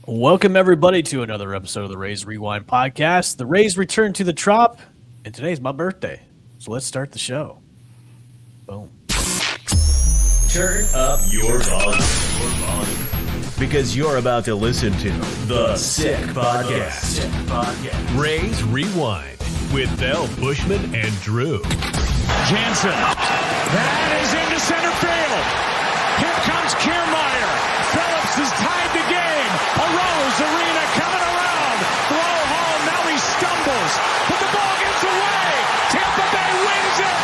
Welcome, everybody, to another episode of the Rays Rewind podcast. The Rays return to the Trop, and today's my birthday. So let's start the show. Boom. Turn up your volume. Because you're about to listen to The Sick Podcast. Rays Rewind with Bell, Bushman, and Drew. Jansen. That is into center field. Here comes Kiermaier. Phillips has tied the game. Arose Arena coming around. Throw home. Now he stumbles. But the ball gets away. Tampa Bay wins it.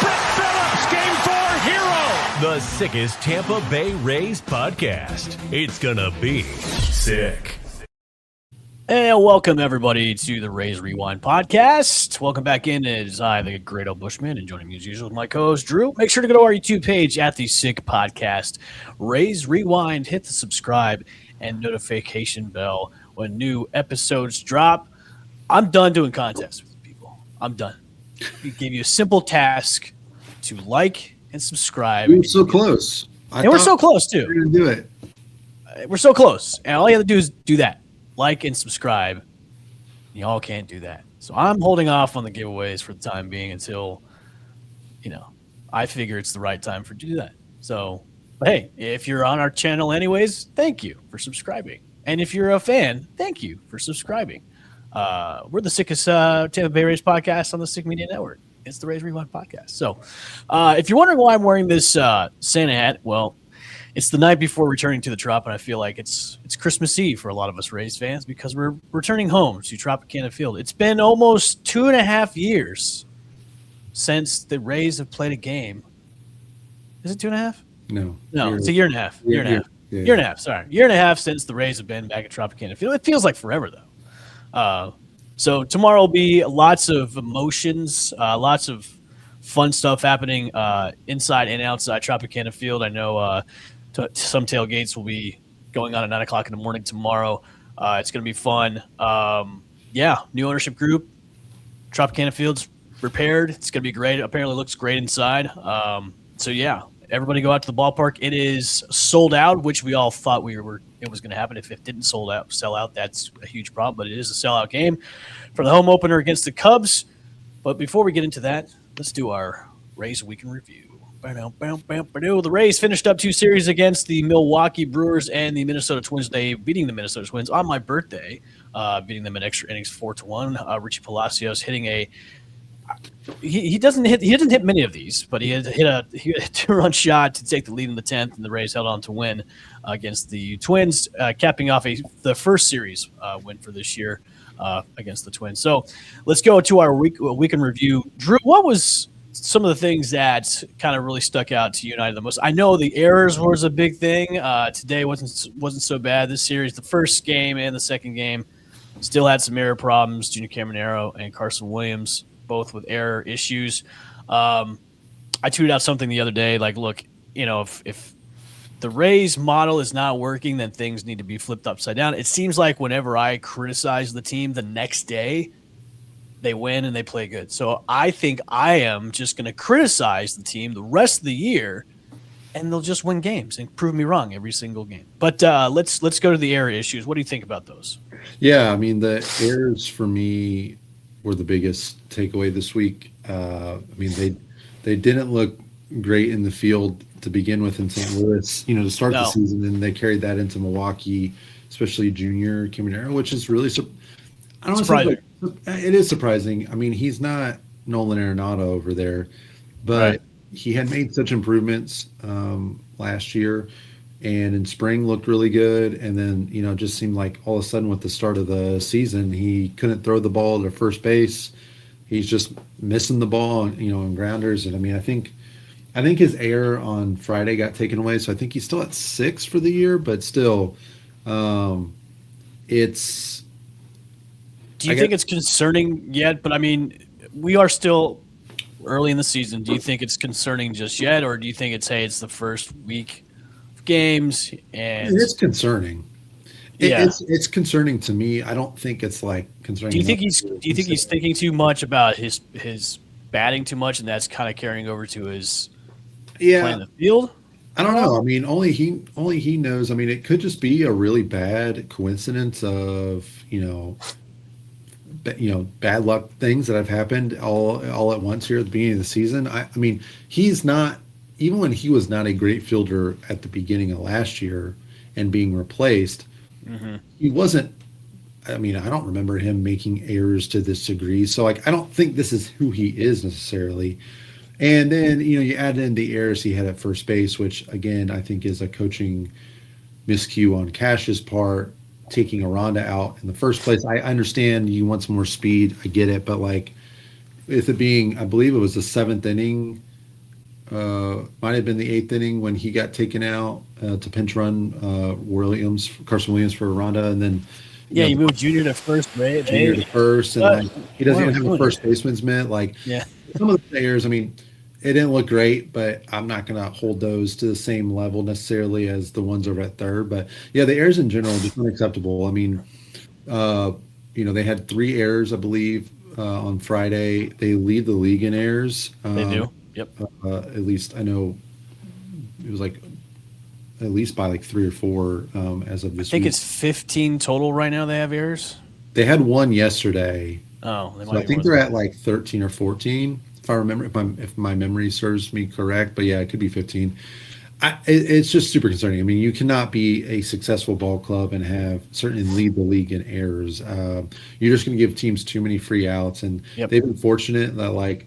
Brett Phillips, Game 4 hero. The sickest Tampa Bay Rays podcast. It's gonna be sick. And welcome, everybody, to the Rays Rewind podcast. Welcome back in. It is I, the great old Bushman, and joining me as usual with my co-host, Drew. Make sure to go to our YouTube page at the Sick Podcast. Rays Rewind, hit the subscribe and notification bell when new episodes drop. I'm done doing contests with people. I'm done. We gave you a simple task to like and subscribe. We were so close. And we're so close, too. We're going to do it. We're so close. And all you have to do is do that. Like and subscribe. Y'all can't do that. So I'm holding off on the giveaways for the time being until, I figure it's the right time to do that. So, but hey, if you're on our channel anyways, thank you for subscribing. And if you're a fan, thank you for subscribing. We're the sickest Tampa Bay Rays podcast on the Sick Media Network. It's the Rays Rewind podcast. So if you're wondering why I'm wearing this Santa hat, well, it's the night before returning to the Trop, and I feel like it's Christmas Eve for a lot of us Rays fans because we're returning home to Tropicana Field. It's been almost 2.5 years since the Rays have played a game. Is it 2.5? No, it's a year and a half. Year and a half. Sorry, year and a half since the Rays have been back at Tropicana Field. It feels like forever though. So tomorrow will be lots of emotions, lots of fun stuff happening inside and outside Tropicana Field. I know. Some tailgates will be going on at 9 o'clock in the morning tomorrow. It's going to be fun. New ownership group. Tropicana Field's repaired. It's going to be great. Apparently looks great inside. Everybody go out to the ballpark. It is sold out, which we all thought it was going to happen. If it didn't sell out, that's a huge problem. But it is a sellout game for the home opener against the Cubs. But before we get into that, let's do our Rays Weekend Review. The Rays finished up 2 series against the Milwaukee Brewers and the Minnesota Twins. They beating the Minnesota Twins on my birthday, beating them in extra innings 4-1. Richie Palacios hitting he doesn't hit many of these, but he hit a 2-run shot to take the lead in the 10th, and the Rays held on to win against the Twins, capping off the first series win for this year against the Twins. So let's go to our weekend review. Drew, what was some of the things that kind of really stuck out to United the most? I know the errors was a big thing. Today wasn't so bad. This series, the first game and the second game, still had some error problems. Junior Caminero and Carson Williams, both with error issues. I tweeted out something the other day, like, look, if the Rays model is not working, then things need to be flipped upside down. It seems like whenever I criticize the team, the next day they win and they play good. So I think I am just going to criticize the team the rest of the year, and they'll just win games and prove me wrong every single game. But let's go to the error issues. What do you think about those? Yeah, I mean, the errors for me were the biggest takeaway this week. They didn't look great in the field to begin with in St. Louis, to start the season, and they carried that into Milwaukee, especially Junior Caminero, which is really surprising. It is surprising. I mean, he's not Nolan Arenado over there, but he had made such improvements last year, and in spring looked really good. And then, just seemed like all of a sudden with the start of the season, he couldn't throw the ball to first base. He's just missing the ball, on grounders. And I mean, I think his error on Friday got taken away, so I think he's still at 6 for the year. But still, it's. Do you think it's concerning yet? But I mean, we are still early in the season. Do you think it's concerning just yet, or do you think it's the first week of games? And it's concerning. It's concerning to me. I don't think it's like concerning. Do you think he's thinking too much about his batting too much, and that's kind of carrying over to his playing the field? I don't know. I mean, only he knows. I mean, it could just be a really bad coincidence of bad luck things that have happened all at once here at the beginning of the season. I mean, he's not, even when he was not a great fielder at the beginning of last year and being replaced, he wasn't. I mean, I don't remember him making errors to this degree. So, like, I don't think this is who he is necessarily. And then, you add in the errors he had at first base, which, again, I think is a coaching miscue on Cash's part, taking Aranda out in the first place. I understand you want some more speed. I get it. But, like, with it being, I believe it was the seventh inning, might have been the eighth inning when he got taken out to pinch run Carson Williams for Aranda. And then, you moved Junior to first, right? Junior to first, and like, he doesn't even have a first baseman's mitt. Like, some of the players, I mean, it didn't look great, but I'm not going to hold those to the same level necessarily as the ones over at third. But the errors in general are just unacceptable. I mean, they had 3 errors, I believe, on Friday. They lead the league in errors. They do. Yep. At least I know it was like at least by like 3 or 4 as of this week. I think it's 15 total right now they have errors. They had 1 yesterday. Oh, so I think they're at like 13 or 14, if I remember, if my memory serves me correct. But yeah, it could be 15. It's just super concerning. I mean, you cannot be a successful ball club and certainly lead the league in errors. You're just going to give teams too many free outs, and they've been fortunate that, like,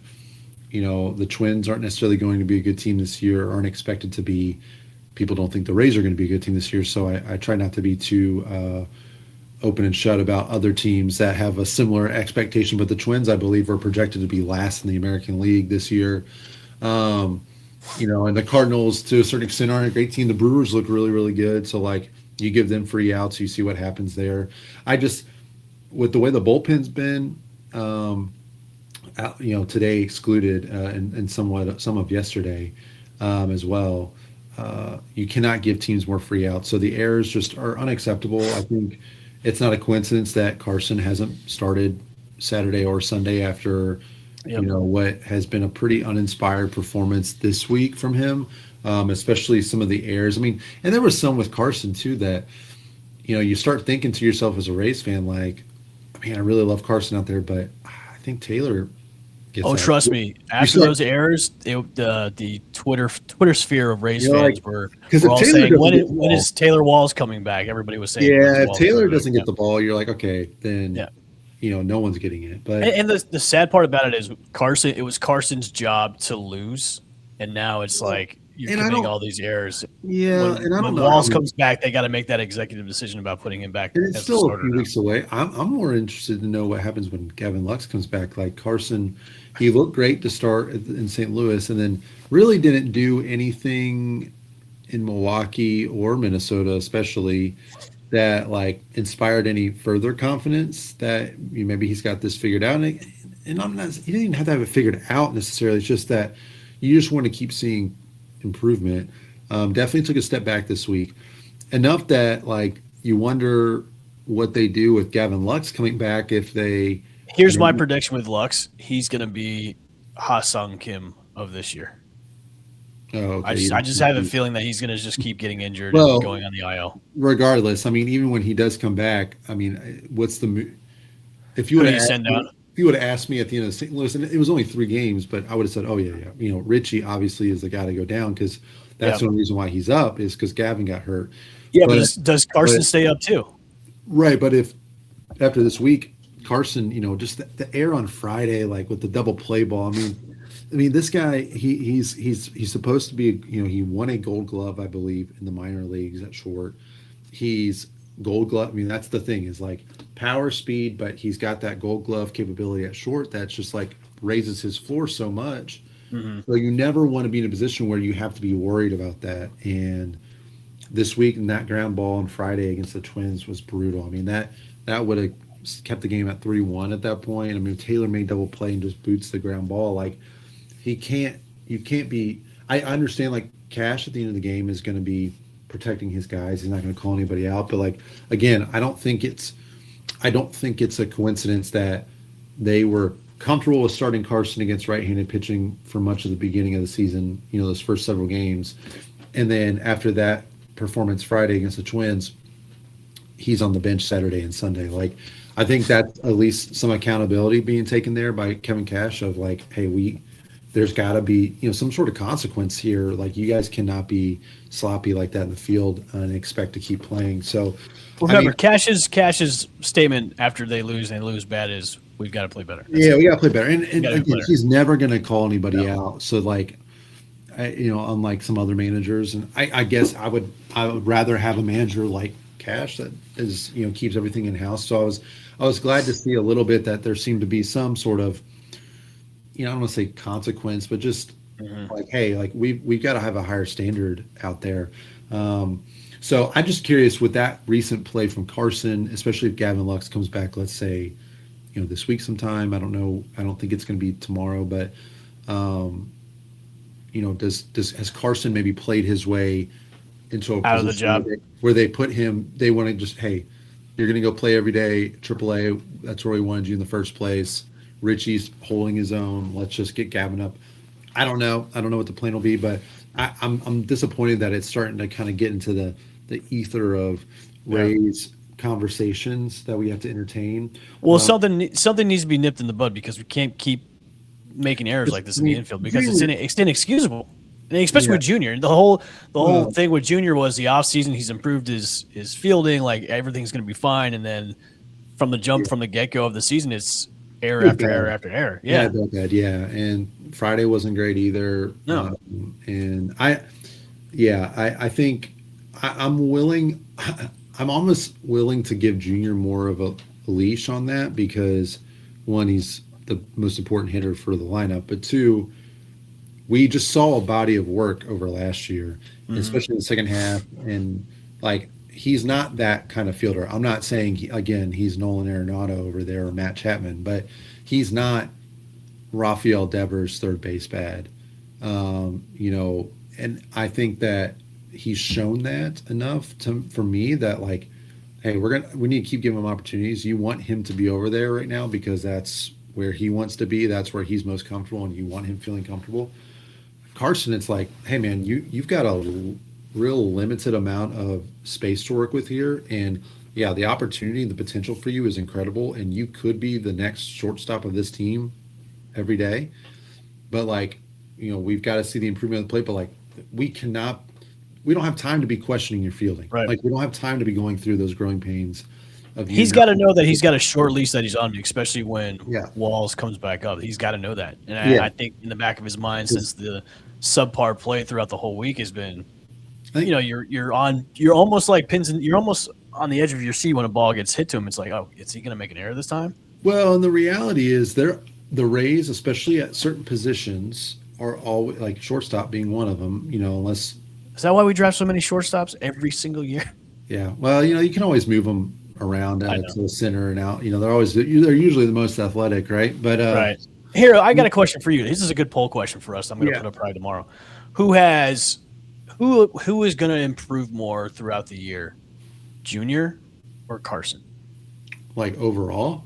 the Twins aren't necessarily going to be a good team this year, aren't expected to be. People don't think the Rays are going to be a good team this year, so I try not to be too open and shut about other teams that have a similar expectation. But the Twins, I believe, are projected to be last in the American League this year. And the Cardinals, to a certain extent, aren't a great team. The Brewers look really, really good. So, like, you give them free outs, you see what happens there. With the way the bullpen's been, today excluded and somewhat some of yesterday as well, you cannot give teams more free outs. So the errors just are unacceptable. I think it's not a coincidence that Carson hasn't started Saturday or Sunday after what has been a pretty uninspired performance this week from him, especially some of the errors. I mean, and there was some with Carson too that, you start thinking to yourself as a Rays fan, like, man, I really love Carson out there, but I think Taylor gets out. Trust me. After those errors, the Twitter sphere of Rays fans were all saying, when is Taylor Walls coming back? Everybody was saying, if Taylor doesn't get the ball, you're like, okay, then no one's getting it. But the sad part about it is it was Carson's job to lose, and now it's like you're committing all these errors. Yeah, and I don't know. When Walls comes back, they got to make that executive decision about putting him back. And it's still a few weeks away. I'm more interested to know what happens when Gavin Lux comes back. Like, Carson, he looked great to start in St. Louis, and then really didn't do anything in Milwaukee or Minnesota, especially, that, like, inspired any further confidence that maybe he's got this figured out. And he doesn't even have to have it figured out necessarily. It's just that you just want to keep seeing improvement. Definitely took a step back this week, enough that, like, you wonder what they do with Gavin Lux coming back. Here's my prediction with Lux: he's going to be Ha-Sung Kim of this year. Oh, okay. I just have a feeling that he's going to just keep getting injured and going on the IL. Regardless, I mean, even when he does come back, I mean, if you would have asked me at the end of St. Louis, and it was only 3 games, but I would have said, oh yeah. Richie obviously is the guy to go down, because that's the only reason why he's up is because Gavin got hurt. Yeah, but does Carson stay up too? Right, but if after this week, Carson, just the air on Friday, like with the double play ball. I mean, this guy, he's supposed to be, he won a Gold Glove, I believe, in the minor leagues at short. He's Gold Glove. I mean, that's the thing, is like power, speed, but he's got that Gold Glove capability at short that's just like raises his floor so much. Mm-hmm. So you never want to be in a position where you have to be worried about that. And this week, in that ground ball on Friday against the Twins was brutal. I mean, that would have kept the game at 3-1 at that point. I mean, Taylor made double play and just boots the ground ball. Like, you can't be. I understand, like, Cash at the end of the game is going to be protecting his guys. He's not going to call anybody out. But, like, again, I don't think it's a coincidence that they were comfortable with starting Carson against right-handed pitching for much of the beginning of the season, those first several games. And then after that performance Friday against the Twins, he's on the bench Saturday and Sunday. Like, I think that's at least some accountability being taken there by Kevin Cash of like, hey, there's got to be, some sort of consequence here. Like, you guys cannot be sloppy like that in the field and expect to keep playing. So remember, Cash's statement after they lose and they lose bad is we've got to play better. We got to play better. And again, he's never going to call anybody out. So like, unlike some other managers, and I guess I would rather have a manager like Cash that is, keeps everything in house. So I was glad to see a little bit that there seemed to be some sort of, I don't want to say consequence, but just like, hey, like we've got to have a higher standard out there. So I'm just curious with that recent play from Carson, especially if Gavin Lux comes back, let's say, this week sometime. I don't know. I don't think it's going to be tomorrow, but has Carson maybe played his way into a out of the job where they put him? They want to just, hey, you're going to go play every day, AAA. That's where we wanted you in the first place. Richie's holding his own. Let's just get Gavin up. I don't know what the plan will be, but I'm disappointed that it's starting to kind of get into the ether of Rays conversations that we have to entertain. Well, something needs to be nipped in the bud because we can't keep making errors like this in the infield because it's inexcusable. And especially with Junior. The whole thing with Junior was the offseason, he's improved his fielding, like everything's going to be fine. And then from the jump, from the get-go of the season, it's error after error after error. Yeah. And Friday wasn't great either. No. And I think I'm almost willing to give Junior more of a leash on that because, one, he's the most important hitter for the lineup, but two, we just saw a body of work over last year, especially in the second half. And like, he's not that kind of fielder. I'm not saying he's Nolan Arenado over there or Matt Chapman, but he's not Rafael Devers third base bad. And I think that he's shown that enough for me that like, hey, we need to keep giving him opportunities. You want him to be over there right now because that's where he wants to be. That's where he's most comfortable, and you want him feeling comfortable. Carson, it's like, hey man, you've got a real limited amount of space to work with here, and the opportunity, the potential for you is incredible, and you could be the next shortstop of this team every day. But like, we've got to see the improvement on the plate. But like, we don't have time to be questioning your fielding. Right. Like, we don't have time to be going through those growing pains. He's got to know that he's got a short leash that he's on, especially when Walls comes back up. He's got to know that. And I think in the back of his mind, since the subpar play throughout the whole week has been, you're almost like pins and you're almost on the edge of your seat when a ball gets hit to him. It's like, oh, is he going to make an error this time? Well, and the reality is the Rays, especially at certain positions, are always like shortstop being one of them, unless. Is that why we draft so many shortstops every single year? Yeah. Well, you can always move them around out to the center and out. They're usually the most athletic, right? But right. Here, I got a question for you. This is a good poll question for us. I'm going to put up probably tomorrow. Who is going to improve more throughout the year, Junior or Carson? Like overall?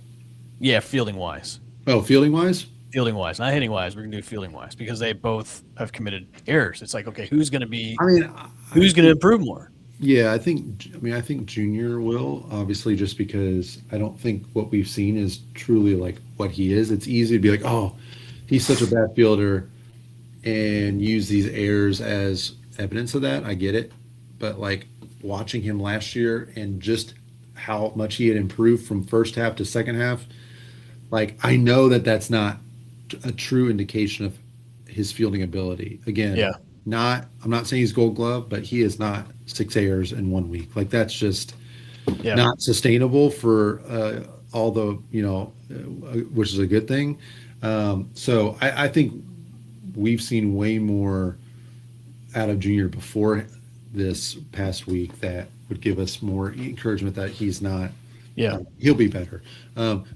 Yeah, fielding wise. Oh, fielding wise? Fielding wise, not hitting wise. We're going to do fielding wise because they both have committed errors. It's like, okay, who's going to improve more? Yeah, I think Junior will, obviously, just because I don't think what we've seen is truly like what he is. It's easy to be like, oh, he's such a bad fielder and use these errors as evidence of that. I get it. But like watching him last year and just how much he had improved from first half to second half, like I know that that's not a true indication of his fielding ability. Again, I'm not saying he's Gold Glove, but he is not 6 errors in 1 week. Like that's just not sustainable for all the which is a good thing. So I think we've seen way more out of Junior before this past week that would give us more encouragement that he's not. Yeah, he'll be better.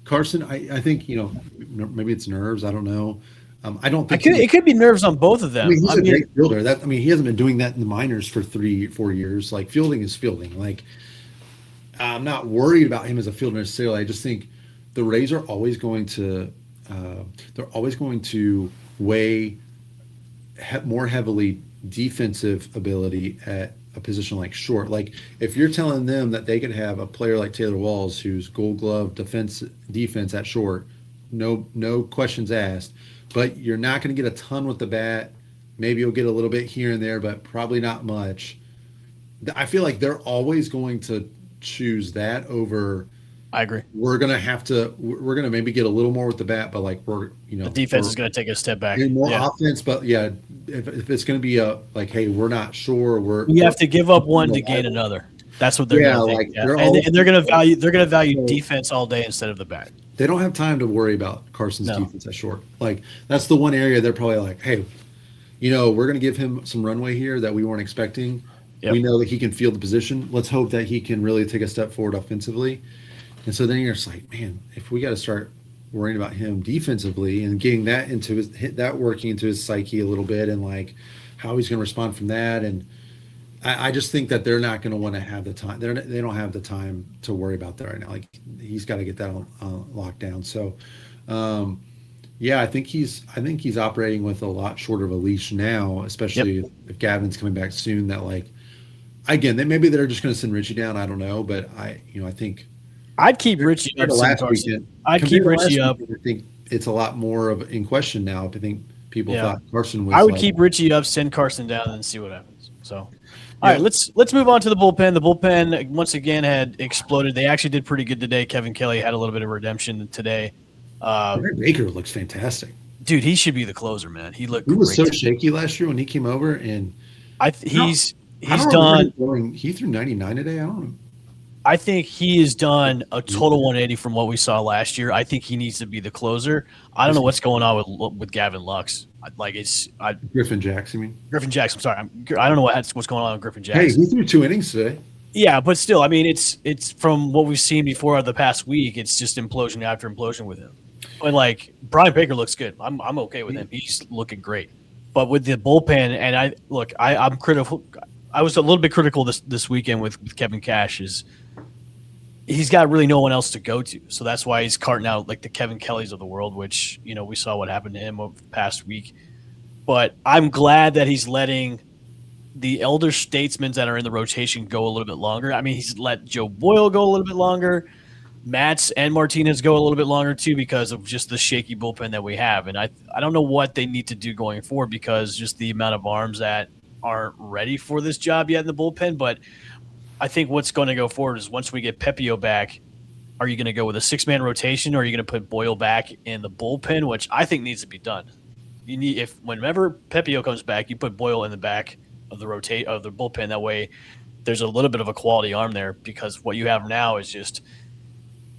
Carson, I think maybe it's nerves. I don't know. I don't think it could be nerves on both of them. He's a great fielder. He hasn't been doing that in the minors for 3-4 years. Like fielding is fielding. Like I'm not worried about him as a fielder necessarily. I just think the Rays are always going to weigh more heavily defensive ability at a position like short. Like if you're telling them that they could have a player like Taylor Walls, who's Gold Glove defense at short, no questions asked, but you're not going to get a ton with the bat. Maybe you'll get a little bit here and there, but probably not much. I feel like they're always going to choose that over. I agree. We're gonna maybe get a little more with the bat, but like the defense is going to take a step back. More offense, but yeah, if it's going to be like, hey, we're not sure, we have to give up one to gain another. That's what they're going to think. And they're going to value defense all day instead of the bat. They don't have time to worry about Carson's defense at short. Like that's the one area they're probably like, hey, we're going to give him some runway here that we weren't expecting. Yep. We know that he can field the position. Let's hope that he can really take a step forward offensively. And so then you're just like, man, if we got to start worrying about him defensively and getting that working into his psyche a little bit, and like how he's going to respond from that. And I just think that they're not going to want to have the time. They don't have the time to worry about that right now. Like he's got to get that on lockdown. So, I think he's operating with a lot shorter of a leash now, especially if Gavin's coming back soon. That like, again, maybe they're just going to send Richie down. I don't know, but I think. I'd keep Richie up. I'd keep Richie up. I think it's a lot more of in question now. I think people thought Carson was. I would keep Richie up, send Carson down, and see what happens. So, all right, let's move on to the bullpen. The bullpen once again had exploded. They actually did pretty good today. Kevin Kelly had a little bit of redemption today. Baker looks fantastic, dude. He should be the closer, man. He was so shaky last year when he came over, and he's done. He threw 99 today. I don't know. I think he has done a total 180 from what we saw last year. I think he needs to be the closer. I don't know what's going on with Gavin Lux. Griffin Jackson. You mean Griffin Jackson? I'm sorry, I don't know what's going on with Griffin Jackson. Hey, he threw 2 innings today. Yeah, but still, I mean, it's from what we've seen before the past week. It's just implosion after implosion with him. And like Brian Baker looks good. I'm okay with him. He's looking great. But with the bullpen, and I'm critical. I was a little bit critical this weekend with Kevin Cash. He's got really no one else to go to. So that's why he's carting out like the Kevin Kellys of the world, which, we saw what happened to him over the past week. But I'm glad that he's letting the elder statesmen that are in the rotation go a little bit longer. I mean, he's let Joe Boyle go a little bit longer. Matz and Martinez go a little bit longer too because of just the shaky bullpen that we have. And I don't know what they need to do going forward because just the amount of arms that aren't ready for this job yet in the bullpen. But I think what's going to go forward is once we get Pepio back, are you going to go with a 6-man rotation or are you going to put Boyle back in the bullpen, which I think needs to be done. Whenever Pepio comes back, you put Boyle in the back of the bullpen. That way there's a little bit of a quality arm there because what you have now is just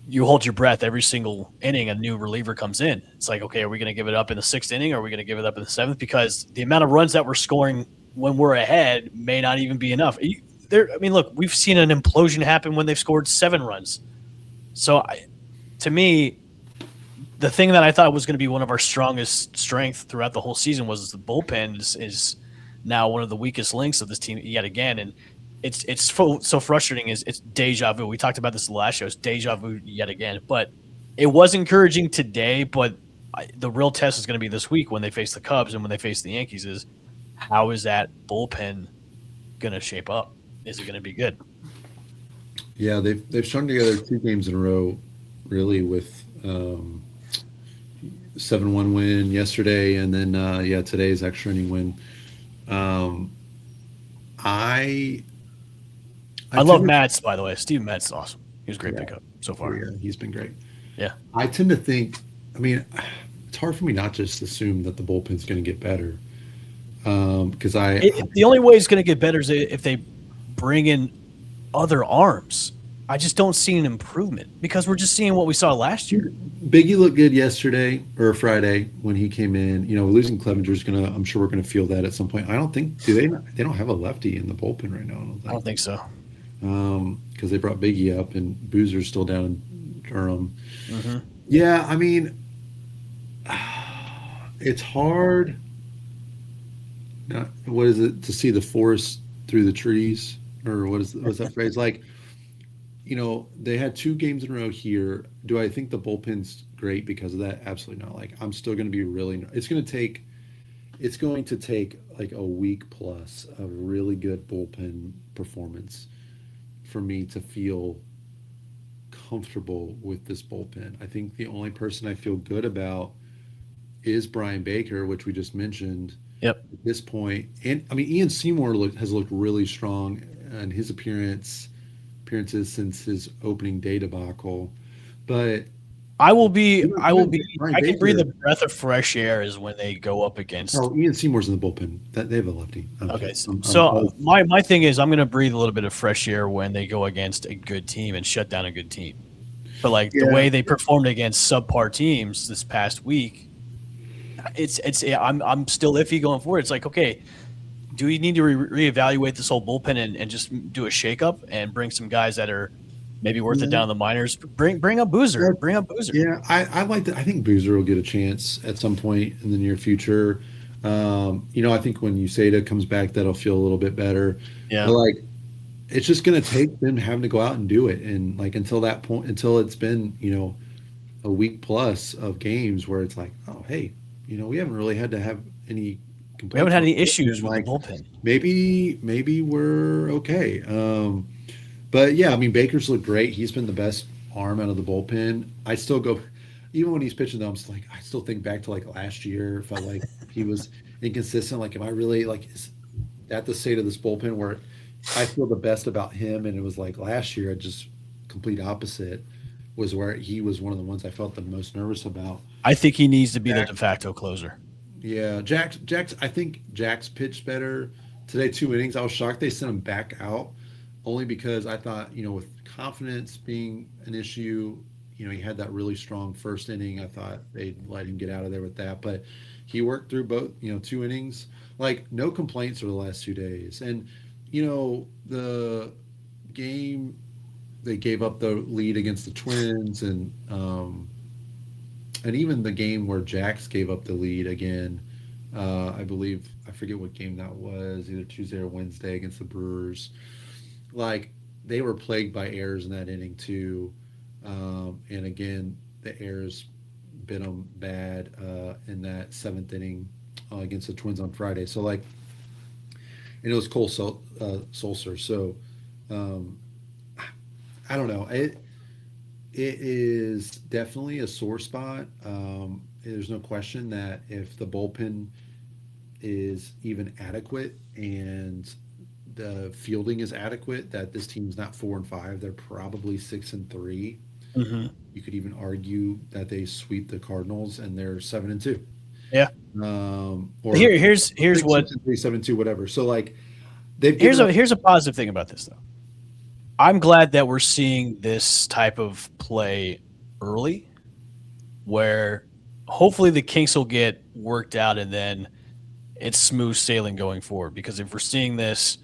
you hold your breath every single inning a new reliever comes in. It's like, okay, are we going to give it up in the 6th inning or are we going to give it up in the 7th? Because the amount of runs that we're scoring when we're ahead may not even be enough. Look, we've seen an implosion happen when they've scored 7 runs. So, to me, the thing that I thought was going to be one of our strongest strengths throughout the whole season was the bullpen is now one of the weakest links of this team yet again. And it's so frustrating. It's deja vu. We talked about this in the last show. It's deja vu yet again. But it was encouraging today, but the real test is going to be this week when they face the Cubs and when they face the Yankees is how is that bullpen going to shape up? Is it going to be good? Yeah, they've strung together 2 games in a row, really, with 7-1 win yesterday, and then today's extra inning win. I love Matz, by the way. Steve Matz is awesome. He was a great pickup so far. Yeah, he's been great. Yeah, I tend to think. I mean, it's hard for me not just to assume that the bullpen's going to get better, because the only way it's going to get better is if they bring in other arms. I just don't see an improvement because we're just seeing what we saw last year. Biggie looked good yesterday or Friday when he came in. Losing Clevenger's I'm sure we're gonna feel that at some point. I don't think they don't have a lefty in the bullpen right now. I don't think so. Because they brought Biggie up and Boozer's still down in Durham. Mm-hmm. Yeah, I mean, it's hard. What is it to see the forest through the trees? Or what's that phrase? Like, they had 2 games in a row here. Do I think the bullpen's great because of that? Absolutely not. Like, I'm still going to be it's going to take like a week plus of really good bullpen performance for me to feel comfortable with this bullpen. I think the only person I feel good about is Brian Baker, which we just mentioned Yep. at this point. And I mean, Ian Seymour has looked really strong in his appearances since his opening day debacle. But I will be. Brian I can Baker- breathe a breath of fresh air is when they go up against. Oh, Ian Seymour's in the bullpen. They have a lefty. Okay, I'm- so my thing is I'm going to breathe a little bit of fresh air when they go against a good team and shut down a good team. But like the Yeah. way they performed against subpar teams this past week, I'm still iffy going forward. It's like, okay, do we need to reevaluate this whole bullpen and just do a shakeup and bring some guys that are maybe worth it down in the minors? Bring up Boozer. Bring up Boozer. Yeah, I like that. I think Boozer will get a chance at some point in the near future. I think when Useda comes back, that'll feel a little bit better. Yeah. But like, it's just going to take them having to go out and do it, and like until that point, until it's been a week plus of games where it's like, oh hey, we haven't really had to have any. We haven't had any issues with the bullpen. Maybe we're okay. But yeah, I mean, Baker's looked great. He's been the best arm out of the bullpen. I still go, even when he's pitching though, I'm just like, I still think back to like last year. Felt like he was inconsistent. Like, am I really is that the state of this bullpen where I feel the best about him? And it was like last year, I just complete opposite was where he was one of the ones I felt the most nervous about. I think he needs to be the de facto closer. Yeah, Jack's. I think Jack's pitched better today. 2 innings. I was shocked they sent him back out, only because I thought with confidence being an issue, he had that really strong first inning. I thought they'd let him get out of there with that, but he worked through both. 2 innings. Like no complaints over the last 2 days, and the game they gave up the lead against the Twins, and even the game where Jax gave up the lead again, I believe, I forget what game that was, either Tuesday or Wednesday against the Brewers. Like, they were plagued by errors in that inning too. And again, the errors bit them bad in that 7th inning against the Twins on Friday. So, like, and it was Cole Sulser. So, I don't know. It is definitely a sore spot. There's no question that if the bullpen is even adequate and the fielding is adequate, that this team's not 4-5. They're probably 6-3. Mm-hmm. You could even argue that they sweep the Cardinals and they're 7-2. Yeah. Or here's what 7-2, whatever. So like, here's a positive thing about this though. I'm glad that we're seeing this type of play early, where hopefully the kinks will get worked out and then it's smooth sailing going forward. Because if we're seeing this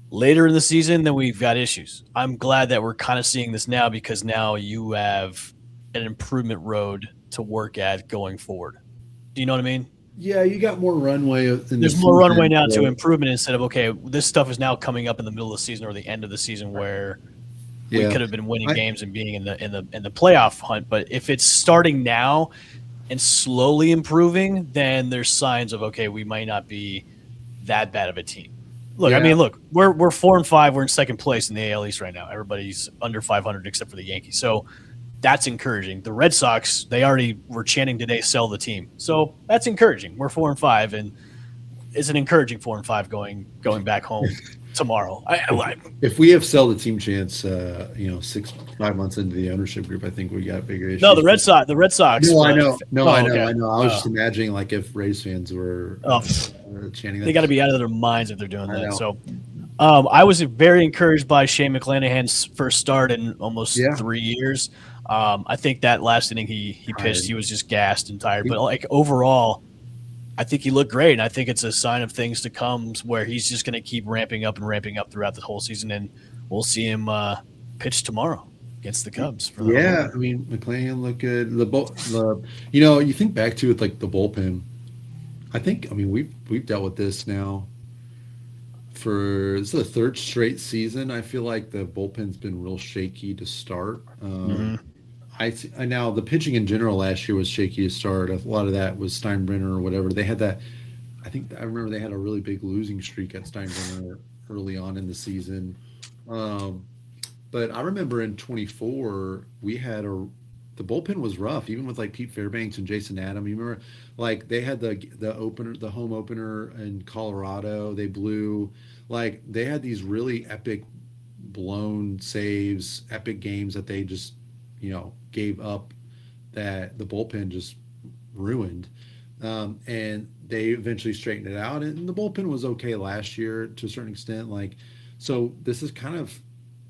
later in the season, then we've got issues. I'm glad that we're kind of seeing this now, because now you have an improvement road to work at going forward. Do you know what I mean? Yeah, you got more runway. There's more runway now to improvement instead of, okay, this stuff is now coming up in the middle of the season or the end of the season where we could have been winning games and being in the playoff hunt. But if it's starting now and slowly improving, then there's signs of, okay, we might not be that bad of a team. Look, I mean, we're 4-5. We're in second place in the AL East right now. Everybody's under 500 except for the Yankees. So that's encouraging. The Red Sox, they already were chanting today, sell the team. So that's encouraging. We're 4-5, and it's an encouraging 4-5 going back home tomorrow. If we have sell the team chance, 5 months into the ownership group, I think we got bigger issues. No, the Red Sox. No, I know. Okay. I know. I was just imagining like if Rays fans were chanting that. They got to be out of their minds if they're doing that. So I was very encouraged by Shane McClanahan's first start in almost 3 years. I think that last inning he pitched, he was just gassed and tired. But like overall, I think he looked great, and I think it's a sign of things to come where he's just going to keep ramping up throughout the whole season, and we'll see him pitch tomorrow against the Cubs. I mean, McClanahan looked good. You think back to it, like the bullpen. I mean, we've dealt with this now this is the 3rd straight season. I feel like the bullpen's been real shaky to start. Now the pitching in general last year was shaky to start. A lot of that was Steinbrenner or whatever. They had that. I remember they had a really big losing streak at Steinbrenner early on in the season. But I remember in 24 we had the bullpen was rough, even with like Pete Fairbanks and Jason Adam. You remember, like they had the home opener in Colorado. They blew, like they had these really epic blown saves, epic games that they just gave up, that the bullpen just ruined. And they eventually straightened it out, and the bullpen was okay last year to a certain extent. Like, so this is kind of,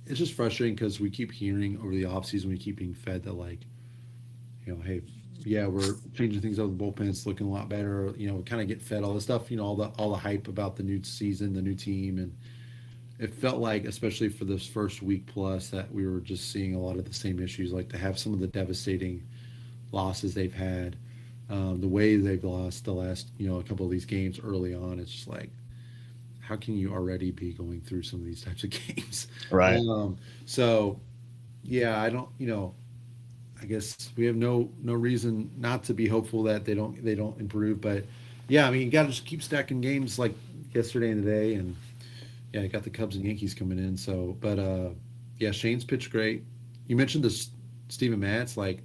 it's just frustrating because we keep hearing over the offseason, we keep being fed that, like, hey, yeah, we're changing things up. The bullpen, it's looking a lot better. We kind of get fed all the stuff, all the hype about the new season, the new team, and it felt like, especially for this first week plus, that we were just seeing a lot of the same issues, like to have some of the devastating losses they've had, the way they've lost the last, a couple of these games early on. It's just like, how can you already be going through some of these types of games? Right. So, yeah, I don't, I guess we have no reason not to be hopeful that they don't improve. But yeah, I mean, you got to just keep stacking games like yesterday and today, and yeah, you got the Cubs and Yankees coming in. So, but yeah, Shane's pitched great. You mentioned this Steven Matz, like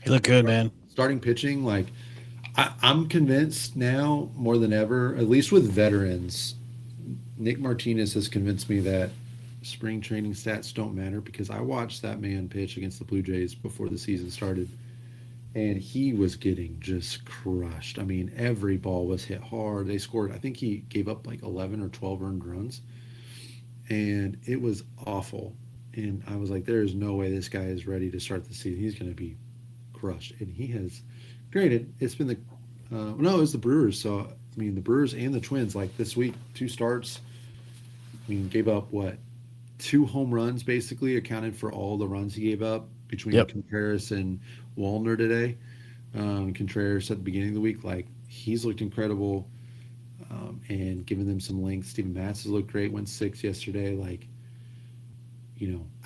he looked good, man. Starting pitching, like I'm convinced now more than ever, at least with veterans, Nick Martinez has convinced me that spring training stats don't matter, because I watched that man pitch against the Blue Jays before the season started, and he was getting just crushed. I mean, every ball was hit hard. They scored, I think he gave up like 11 or 12 earned runs, and it was awful. And I was like, there is no way this guy is ready to start the season. He's going to be crushed. And he has, granted, it's been it was the Brewers. So, I mean, the Brewers and the Twins, like this week, 2 starts. I mean, gave up 2 home runs, basically accounted for all the runs he gave up between Contreras and Wallner today. Contreras at the beginning of the week, like he's looked incredible, and giving them some length. Steven Matz has looked great, went 6 yesterday. Like,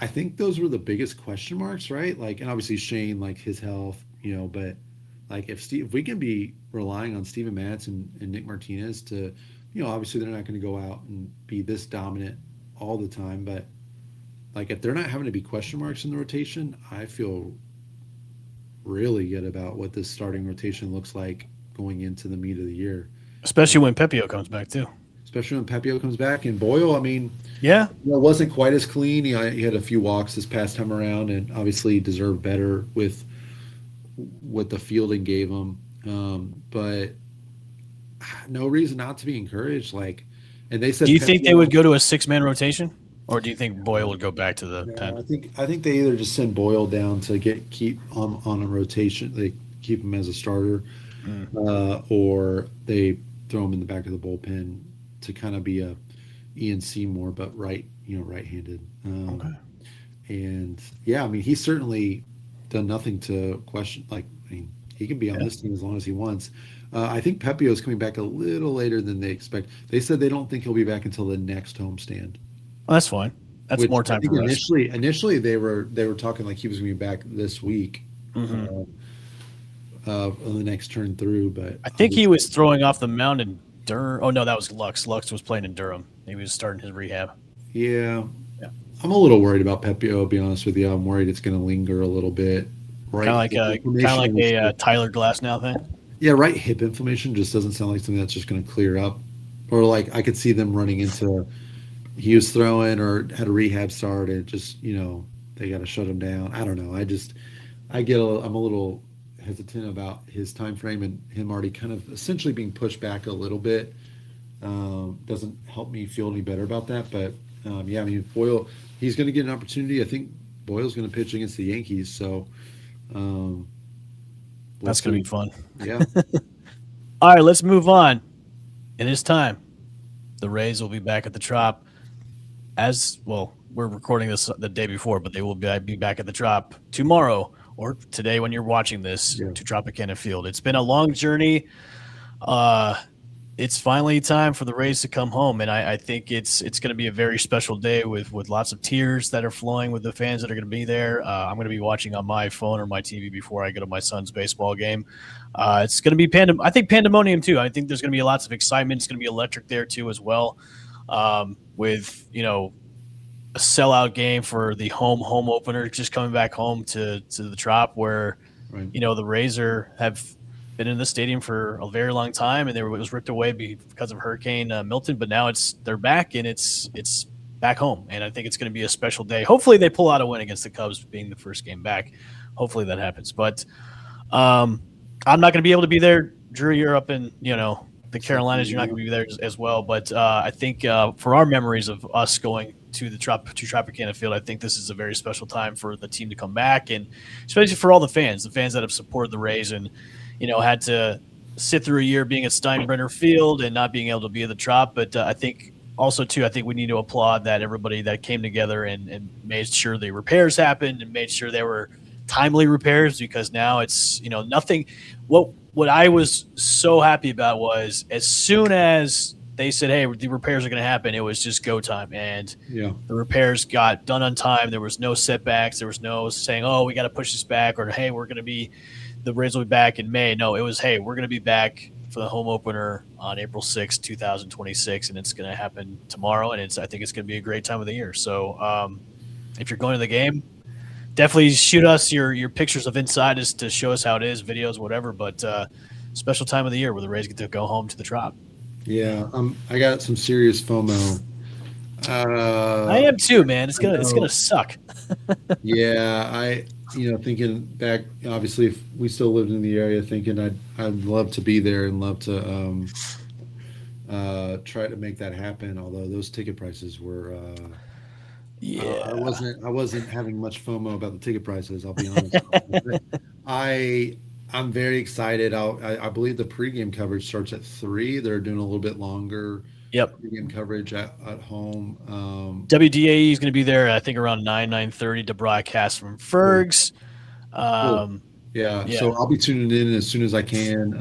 I think those were the biggest question marks, right? Like, and obviously Shane, like his health, but like if we can be relying on Steven Matz and Nick Martinez to, obviously they're not going to go out and be this dominant all the time, but like if they're not having to be question marks in the rotation, I feel really good about what this starting rotation looks like going into the meat of the year. Especially when Pepio comes back too. Especially when Pepio comes back. And Boyle, I mean, yeah, it wasn't quite as clean. He had a few walks this past time around, and obviously deserved better with what the fielding gave him. But no reason not to be encouraged. Like, and they said, do you think they would go to a 6-man rotation, or do you think Boyle would go back to the 10? I think they either just send Boyle down to keep on a rotation. They keep him as a starter, or they throw him in the back of the bullpen to kind of be a Ian Seymour, but right-handed. Okay. And yeah, I mean, he's certainly done nothing to question. Like, I mean, he can be on this team as long as he wants. I think Pepio is coming back a little later than they expect. They said they don't think he'll be back until the next homestand. Well, that's fine. That's more time for us. Initially, they were talking like he was going to be back this week, on the next turn through. But I think he was throwing off the mound in Durham. Oh no, that was Lux. Lux was playing in Durham. He was starting his rehab. Yeah. I'm a little worried about Pepio. I'll be honest with you. I'm worried it's going to linger a little bit. Right, kind of like a Tyler Glasnow thing. Yeah, right. Hip inflammation just doesn't sound like something that's just going to clear up. Or like I could see them running into, he was throwing or had a rehab start, and just they got to shut him down. I don't know. I'm a little hesitant about his time frame, and him already kind of essentially being pushed back a little bit. Doesn't help me feel any better about that. But yeah, I mean, Boyle, he's going to get an opportunity. I think Boyle's going to pitch against the Yankees, so that's going to be fun. Yeah. All right, let's move on. It is time. The Rays will be back at the Trop. As well, we're recording this the day before, but they will be back at the Trop tomorrow or today when you're watching this to Tropicana Field. It's been a long journey. it's finally time for the Rays to come home, and I think it's going to be a very special day with lots of tears that are flowing with the fans that are going to be there. I'm going to be watching on my phone or my TV before I go to my son's baseball game. It's going to be I think pandemonium too. I think there's going to be lots of excitement. It's going to be electric there too as well, with a sellout game for the home opener, just coming back home to the Trop, where Right. the Rays have been in the stadium for a very long time, and it was ripped away because of Hurricane Milton. But now they're back, and it's back home, and I think it's going to be a special day. Hopefully, they pull out a win against the Cubs, being the first game back. Hopefully, that happens. But I'm not going to be able to be there. Drew, you're up in the Carolinas. You're not going to be there as well. But I think for our memories of us going to the Tropicana Field, I think this is a very special time for the team to come back, and especially for all the fans that have supported the Rays and had to sit through a year being at Steinbrenner Field and not being able to be at the Trop. But I think also too, I think we need to applaud that everybody that came together and made sure the repairs happened and made sure there were timely repairs, because now it's nothing. What I was so happy about was as soon as they said, hey, the repairs are going to happen, it was just go time. And the repairs got done on time. There was no setbacks. There was no saying, oh, we got to push this back, or, hey, the Rays will be back in May. No, it was, hey, we're going to be back for the home opener on April 6, 2026, and it's going to happen tomorrow. And I think it's going to be a great time of the year. So if you're going to the game, definitely shoot us your pictures of inside just to show us how it is, videos, whatever. But special time of the year where the Rays get to go home to the Trop. Yeah, I got some serious FOMO. I am too, man. It's gonna suck. Yeah, thinking back, obviously, if we still lived in the area, thinking I'd love to be there and love to try to make that happen. Although those ticket prices were, I wasn't having much FOMO about the ticket prices. I'll be honest. I'm very excited. I believe the pregame coverage starts at 3. They're doing a little bit longer. Yep. Pregame coverage at home. WDAE is going to be there, I think, around 9:30 to broadcast from Ferg's. Cool. Yeah. So I'll be tuning in as soon as I can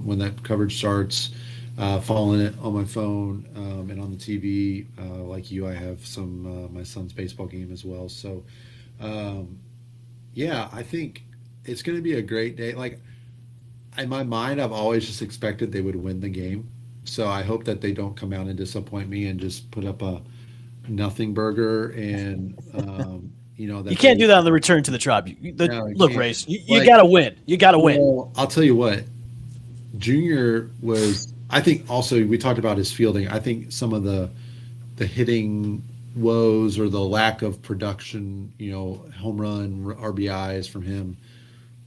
when that coverage starts. Following it on my phone and on the TV. Like you, I have some my son's baseball game as well. So, I think it's going to be a great day. Like, in my mind, I've always just expected they would win the game. So I hope that they don't come out and disappoint me and just put up a nothing burger. And, that you can't do that on the return to the Trop. Look, Race, you got to win. You got to win. Well, I'll tell you what. Junior was, I think also we talked about his fielding. I think some of the hitting woes or the lack of production, home run RBIs from him.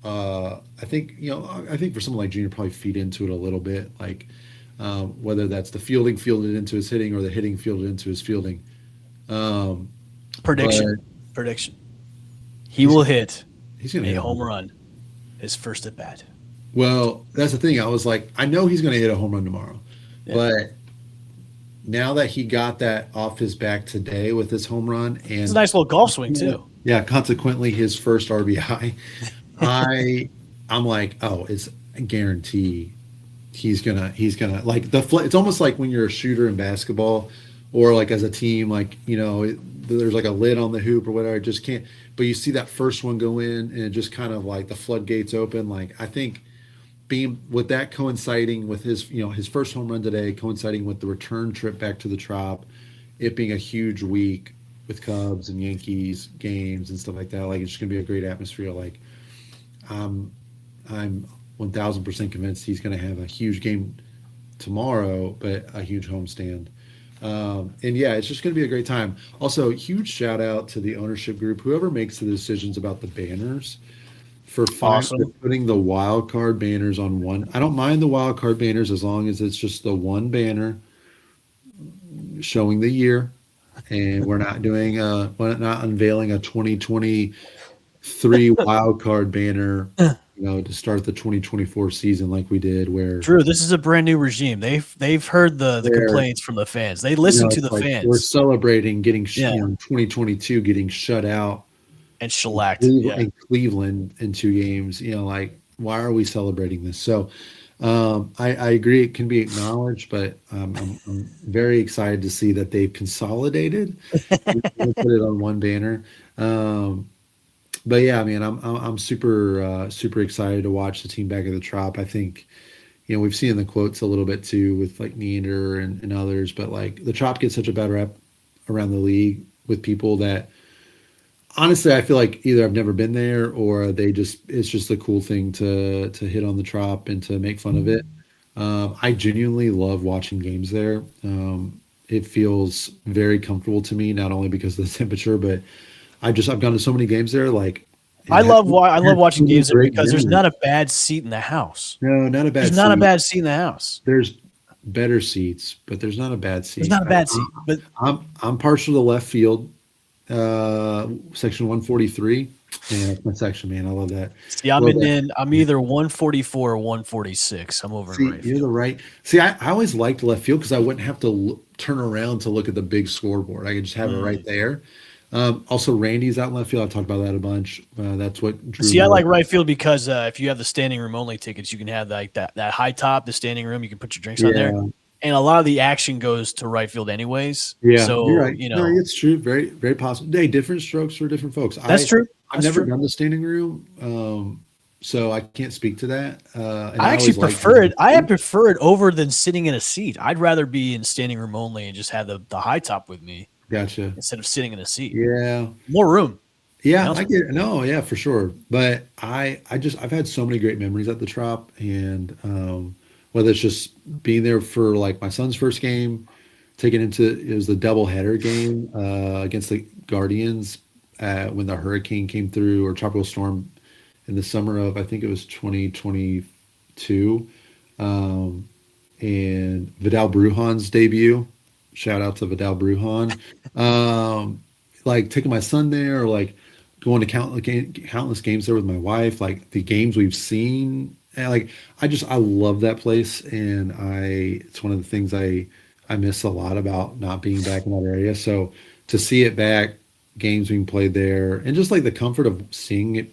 I think for someone like Junior probably feed into it a little bit, like whether that's the fielding fielded into his hitting or the hitting fielded into his fielding. Prediction. He will hit a home run his first at bat. Well, that's the thing. I was like, I know he's going to hit a home run tomorrow, but now that he got that off his back today with his home run, and it's a nice little golf swing too. Yeah, consequently his first RBI. I'm like, oh, it's a guarantee he's gonna like it's almost like when you're a shooter in basketball or like as a team, like there's like a lid on the hoop or whatever, it just can't, but you see that first one go in and it just kind of like the floodgates open. Like, I think being with that coinciding with his his first home run today, coinciding with the return trip back to the Trop, it being a huge week with Cubs and Yankees games and stuff like that, like it's just gonna be a great atmosphere. Like, I'm 1,000% convinced he's going to have a huge game tomorrow, but a huge homestand. It's just going to be a great time. Also, huge shout out to the ownership group, whoever makes the decisions about the banners, for putting the wild card banners on one. I don't mind the wild card banners as long as it's just the one banner showing the year, and we're not unveiling a 2023 wild card banner, to start the 2024 season like we did. Where Drew, this is a brand new regime. They've heard the complaints from the fans. They listen to the fans. We're celebrating getting 2022 getting shut out and shellacked in Cleveland in 2 games. Like, why are we celebrating this? So I agree it can be acknowledged, but I'm very excited to see that they've consolidated. We'll put it on one banner. Um, but yeah, I mean, I'm super super excited to watch the team back at the Trop. I think we've seen the quotes a little bit too with like Neander and others, but like the Trop gets such a bad rep around the league with people that honestly I feel like either I've never been there or they just it's just a cool thing to hit on the Trop and to make fun of it. I genuinely love watching games there. It feels very comfortable to me, not only because of the temperature, but I've gone to so many games there. Like, I and love had so watching many games there great because there's memories. not a bad seat in the house. No, not a There's bad not a seat. bad seat in the house. There's better seats, but there's not a bad There's seat. not a bad seat, but I'm partial to left field, section 143. Yeah, that's my section, man. I love that. see, Love that. I'm either 144 or 146. I'm over in See, right you're the field. right. See, I always liked left field because I wouldn't have to turn around to look at the big scoreboard. I could just have it right Mm. there. Also, Randy's out in left field. I've talked about that a bunch. That's what drew See, I me like over. right field because if you have the standing room only tickets, you can have like that high top, the standing room. You can put your drinks on there, Yeah, and a lot of the action goes to right field anyways. yeah, you're So right. No, it's true. Very, very possible. Hey, different strokes for different folks. that's true. I've That's never true. done the standing room, so I can't speak to that. And I I actually always like prefer being it. I prefer it over than sitting in a seat. I'd rather be in standing room only and just have the high top with me gotcha. instead of sitting in a seat. Yeah, More room. To be yeah, honest I with you. get it. No, yeah, for sure. But I've had so many great memories at the Trop, and whether it's just being there for like my son's first game, taking into it was the doubleheader game against the Guardians when the hurricane came through or tropical storm in the summer of I think it was 2022, um, and Vidal Brujan's debut. Shout out to Vidal Brujan. Like taking my son there, or like going to countless games there with my wife. Like the games we've seen, and like I love that place, and it's one of the things I miss a lot about not being back in that area. So to see it back, games being played there, and just like the comfort of seeing it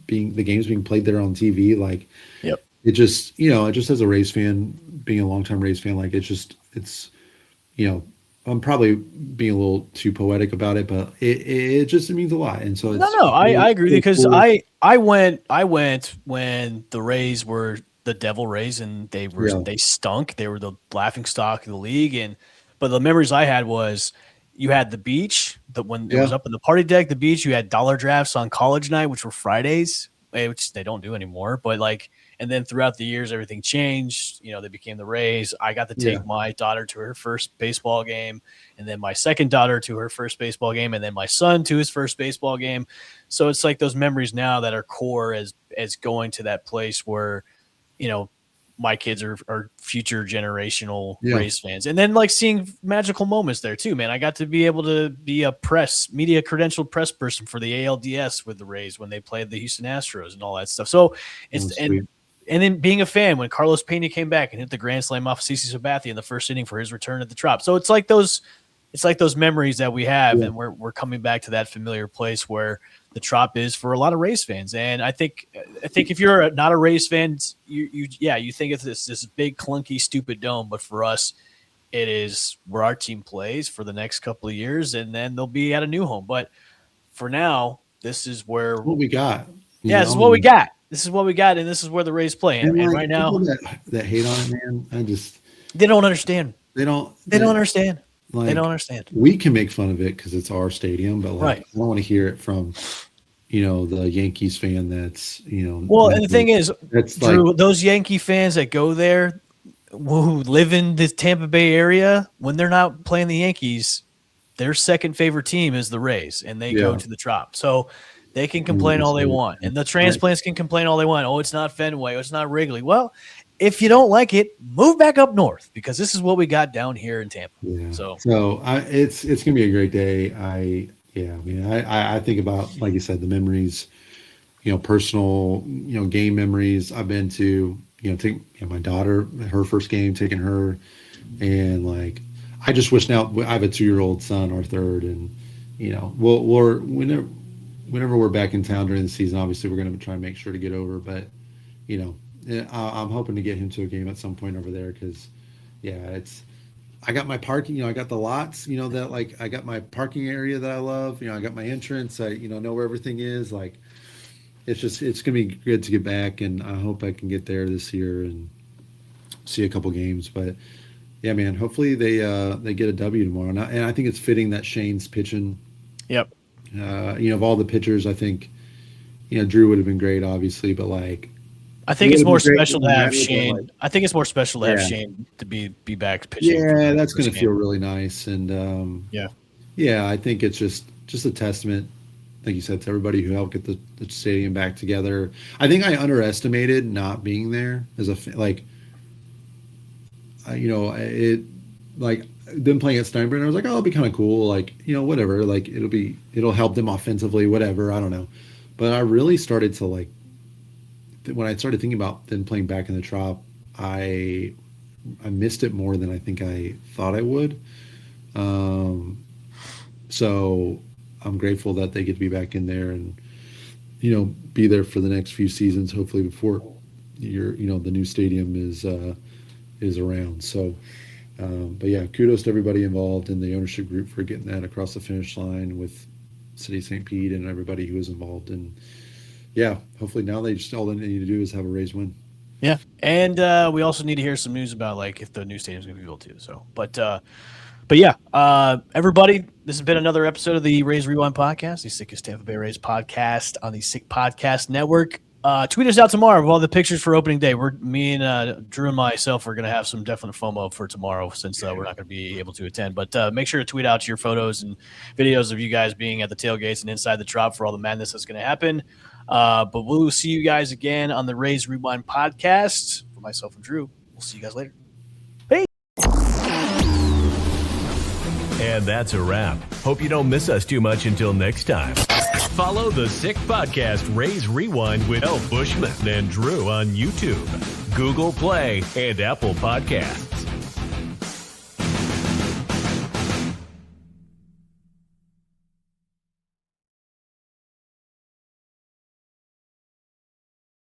being the games being played there on TV, like Yep. it just it just as a Rays fan, being a longtime Rays fan, like it's you know, I'm probably being a little too poetic about it, but it just means a lot. And so No, it's no, I really, agree really because cool. I went when the Rays were the Devil Rays and Yeah. they stunk. They were the laughing stock of the league. And but the memories I had was you had the beach, when it was Yeah. up in the party deck, the beach, you had dollar drafts on college night, which were Fridays, which they don't do anymore. But like, and then throughout the years, everything changed. They became the Rays. I got to Yeah. take my daughter to her first baseball game, and then my second daughter to her first baseball game, and then my son to his first baseball game. So it's like those memories now that are core as going to that place where, you know, my kids are future generational Yeah. Rays fans. And then like seeing magical moments there too, man. I got to be able to be a media credentialed press person for the ALDS with the Rays when they played the Houston Astros and all that stuff. So Oh, it's, sweet. and then being a fan when Carlos Pena came back and hit the grand slam off CC Sabathia in the first inning for his return at the Trop. So it's like those memories that we have, Yeah. and we're coming back to that familiar place where the Trop is for a lot of Rays fans. And I think if you're not a Rays fan, you think it's this big clunky stupid dome, but for us, it is where our team plays for the next couple of years, and then they'll be at a new home. But for now, this is where What we got, this is what we got. This is what we got, and this is where the Rays play. And, and and like right people now, that hate on it, man, they don't understand. they don't, They don't understand. They like, don't understand. we can make fun of it because it's our stadium, but like, Right. I don't want to hear it from, the Yankees fan that's, Well, and the thing is, that's Drew, like, those Yankee fans that go there, who live in the Tampa Bay area, when they're not playing the Yankees, their second favorite team is the Rays, and they go Yeah. to the Trop. So they can complain all they want, and the transplants can complain all they want. Oh, it's not Fenway. Oh, it's not Wrigley. Well, if you don't like it, move back up north because this is what we got down here in Tampa. yeah. So It's gonna be a great day. I think about, like you said, the memories, personal, game memories. I've been to, take my daughter, her first game, taking her, and like, I just wish now I have a 2-year-old son, our third, and we're whenever we're back in town during the season, obviously we're going to try and make sure to get over, but yeah, I'm hoping to get him to a game at some point over there because, yeah, I got my parking, I got the lots, that like I got my parking area that I love, I got my entrance, I know where everything is. Like it's gonna be good to get back, and I hope I can get there this year and see a couple games. But yeah, man, hopefully they get a W tomorrow. And I think it's fitting that Shane's pitching. Yep. Of all the pitchers, I think Drew would have been great, obviously, but like. I think it's more special to have Shane. Shane. I think it's more special to have Shane to be back pitching. Yeah, that's going to feel really nice, and yeah, I think it's just a testament, like you said, to everybody who helped get the stadium back together. I think I underestimated not being there as a it like them playing at Steinbrenner. I was like, oh, it'll be kind of cool, like whatever, like it'll help them offensively, whatever. I don't know, but I really started to like. When I started thinking about them playing back in the Trop, I missed it more than I think I thought I would. So I'm grateful that they get to be back in there and be there for the next few seasons, hopefully before the new stadium is around. So, but yeah, kudos to everybody involved in the ownership group for getting that across the finish line with City of St. Pete and everybody who was involved. And yeah, hopefully now all they need to do is have a Rays win. Yeah, and we also need to hear some news about like if the new stadium's going to be built too. So, but yeah, everybody, this has been another episode of the Rays Rewind podcast, the sickest Tampa Bay Rays podcast on the Sick Podcast Network. Tweet us out tomorrow of all the pictures for opening day. Me and Drew and myself are going to have some definite FOMO for tomorrow since we're not going to be able to attend. But make sure to tweet out your photos and videos of you guys being at the tailgates and inside the Trop for all the madness that's going to happen. But we'll see you guys again on the Rays Rewind podcast. For myself and Drew, we'll see you guys later. Peace. And that's a wrap. Hope you don't miss us too much until next time. Follow the Sick Podcast Rays Rewind with Bushman and Drew on YouTube, Google Play, and Apple Podcasts.